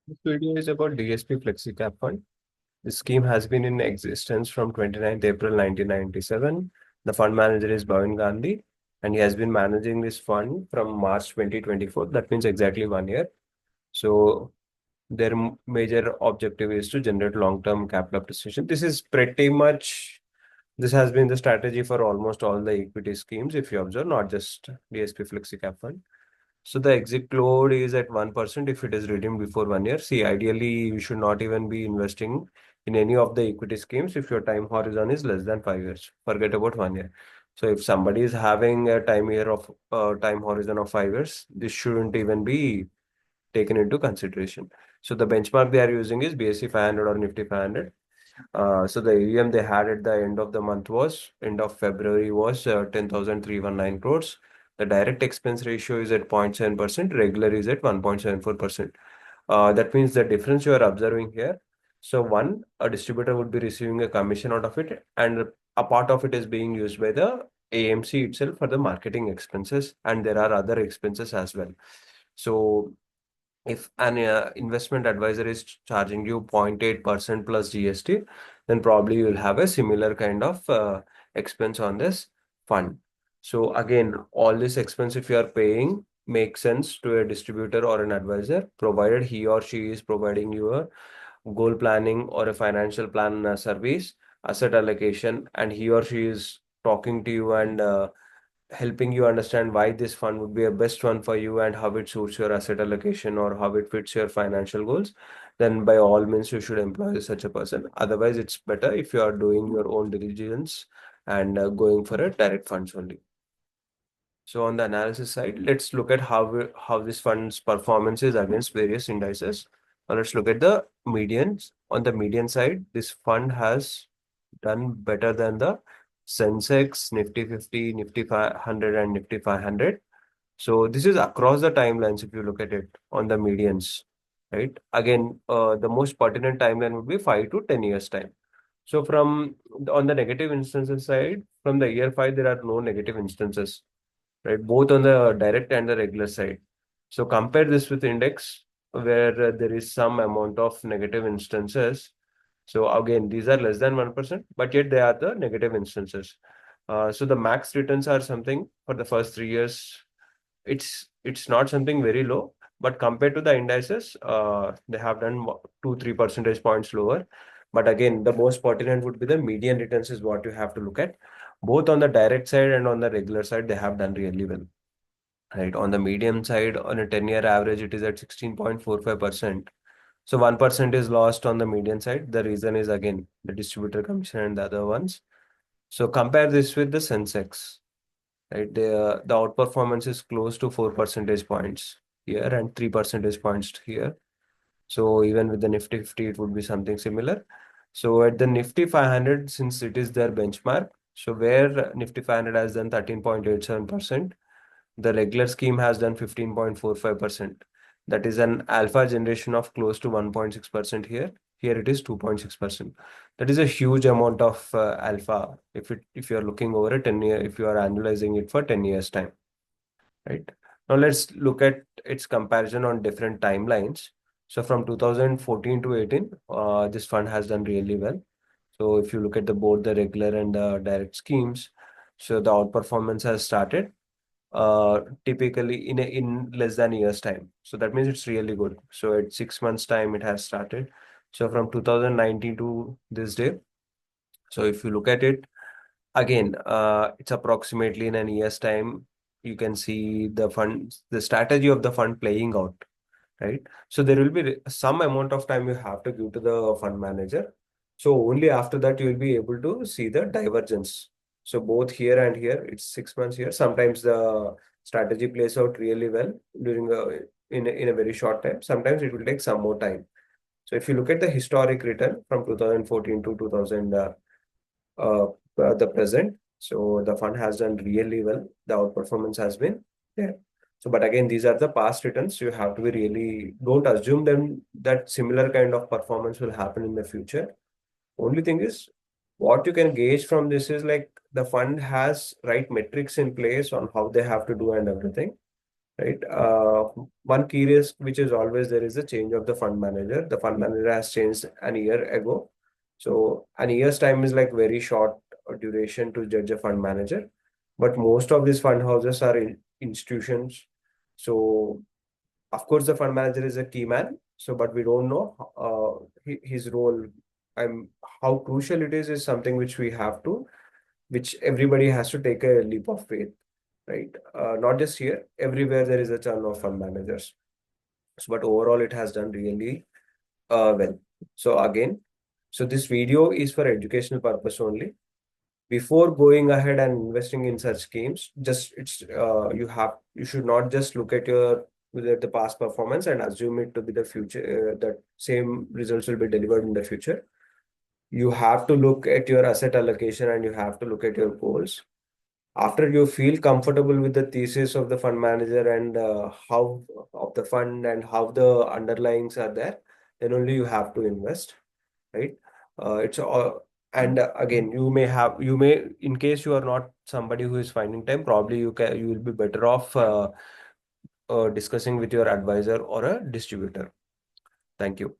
This video is about DSP Flexi Cap Fund. This scheme has been in existence from 29th April 1997. The fund manager is Bhavin Gandhi, and he has been managing this fund from March 2024. That means exactly 1 year. So their major objective is to generate long-term capital appreciation. This has been the strategy for almost all the equity schemes, if you observe, not just DSP Flexi Cap Fund. So the exit load is at 1% if it is redeemed before 1 year. See, ideally, you should not even be investing in any of the equity schemes if your time horizon is less than 5 years. Forget about 1 year. So if somebody is having a time horizon of 5 years, this shouldn't even be taken into consideration. So the benchmark they are using is BSE 500 or Nifty 500. So the AUM they had at the end of February was 10,319 crores. The direct expense ratio is at 0.7%, regular is at 1.74%. That means the difference you are observing here. So one, a distributor would be receiving a commission out of it, and a part of it is being used by the AMC itself for the marketing expenses, and there are other expenses as well. So if an investment advisor is charging you 0.8% plus GST, then probably you'll have a similar kind of expense on this fund. So again, all this expense, if you are paying, makes sense to a distributor or an advisor, provided he or she is providing you a goal planning or a financial plan service, asset allocation, and he or she is talking to you and helping you understand why this fund would be a best one for you and how it suits your asset allocation or how it fits your financial goals, then by all means you should employ such a person. Otherwise, it's better if you are doing your own diligence and going for a direct funds only. So on the analysis side, let's look at how this fund's performance is against various indices. Now let's look at the medians. On the median side, this fund has done better than the Sensex, Nifty 50, Nifty 500, and Nifty 500. So this is across the timelines if you look at it on the medians, right? Again, the most pertinent timeline would be 5 to 10 years time. So from on the negative instances side, from the year 5, there are no negative instances, right? Both on the direct and the regular side. So compare this with index where there is some amount of negative instances. So again, these are less than 1%, but yet they are the negative instances. So the max returns are something for the first 3 years. It's not something very low, but compared to the indices, they have done 2-3 percentage points lower. But again, the most pertinent would be the median returns is what you have to look at. Both on the direct side and on the regular side, they have done really well. Right. On the medium side, on a 10-year average, it is at 16.45%. So 1% is lost on the median side. The reason is again the distributor commission and the other ones. So compare this with the Sensex, right? The outperformance is close to 4 percentage points here and 3 percentage points here. So even with the Nifty 50, it would be something similar. So at the Nifty 500, since it is their benchmark, so where Nifty 500 has done 13.87%, the regular scheme has done 15.45%. That is an alpha generation of close to 1.6% here. Here it is 2.6%. That is a huge amount of alpha if you're looking over a 10 year, if you are annualizing it for 10 years time, right? Now let's look at its comparison on different timelines. So from 2014 to 18, this fund has done really well. So if you look at both the regular and the direct schemes, so the outperformance has started typically in less than a year's time. So that means it's really good. So at 6 months time, it has started. So from 2019 to this day. So if you look at it again, it's approximately in a year's time. You can see the strategy of the fund playing out, right? So there will be some amount of time you have to give to the fund manager. So only after that you will be able to see the divergence. So both here and here, it's 6 months here. Sometimes the strategy plays out really well during in a very short time. Sometimes it will take some more time. So if you look at the historic return from 2014 to 2000, the present, so the fund has done really well. The outperformance has been there. So, but again, these are the past returns. You have to be really, don't assume them that similar kind of performance will happen in the future. Only thing is, what you can gauge from this is like the fund has right metrics in place on how they have to do and everything. right? One key risk which is always there is a change of the fund manager. The fund manager has changed an year ago. So an year's time is like very short duration to judge a fund manager. But most of these fund houses are institutions. So of course the fund manager is a key man. So but we don't know his role. I'm how crucial it is something which we have to, which everybody has to take a leap of faith, right? Not just here, everywhere there is a churn of fund managers. So, but overall, it has done really well. So again, so this video is for educational purpose only. Before going ahead and investing in such schemes, just you should not just look at the past performance and assume it to be the future that same results will be delivered in the future. You have to look at your asset allocation and you have to look at your goals. After you feel comfortable with the thesis of the fund manager and how of the fund and how the underlyings are there, then only you have to invest, right? It's all, and again, you may, in case you are not somebody who is finding time, probably you will be better off discussing with your advisor or a distributor. Thank you.